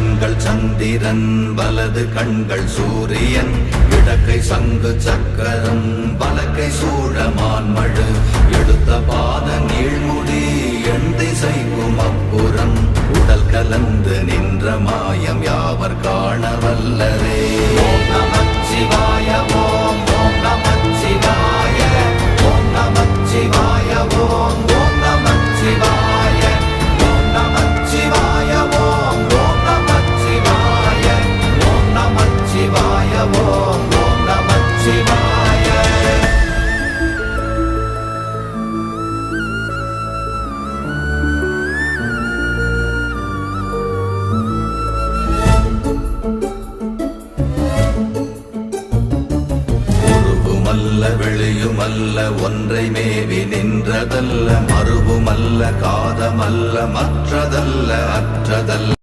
கண்கள் சந்திரன் வலது கண்கள் சூரியன் இடக்கை சங்கு சக்கரம் வலக்கை சூழமான்மழு எடுத்த பாத நீழ்முடி எண் திசைக்கும் அப்புறம் உடல் கலந்து நின்ற மாயம் யாவர் காண வல்லரே. ஓம் நமச்சிவாய ஓம் ஓம் நமச்சிவாய ஓம் நமச்சிவாய ஓம் ஓம் நமச்சிவாய ஓம் நமச்சிவாய ஓம் ஓம் நமச்சிவாய ஓம் நமச்சிவாய ஓம் ஓம் நமச்சிவாய. வெளியுமல்ல ஒன்றை மேவி நின்றதல்ல மறுவுமல்ல காதமல்ல மற்றதல்ல அற்றதல்ல